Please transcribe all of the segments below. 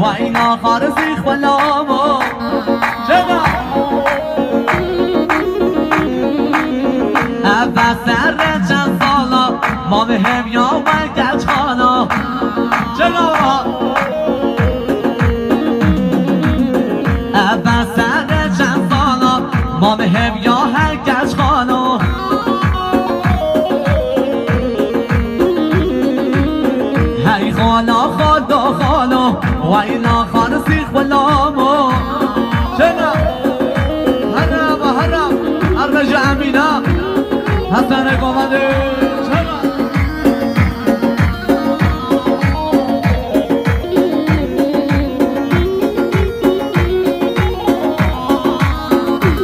واینا خارسی خلامو چرا اول سر چند سالا ما به هم یا من گچ خانا چرا اول سر چند سالا ما به هم یا هر گچ خانا هی خانا خدا خانا واینا خارسی خلامو چرا هرم و هرم ارج امینا حسن قمده چرا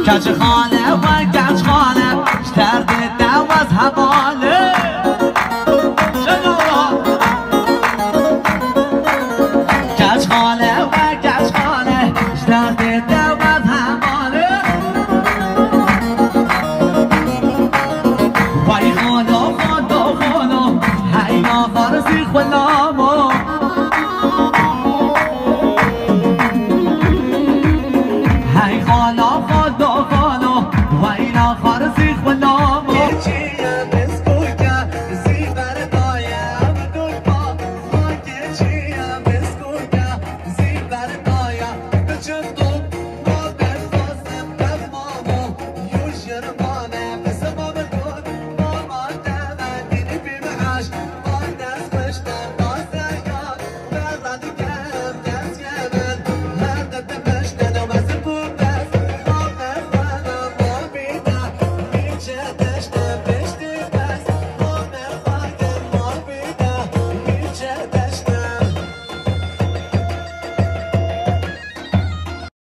کج خانه و گچ خانه شترد نواز حواله خلامو هی خانا خدا خانا و اینا خارسی خلامو Just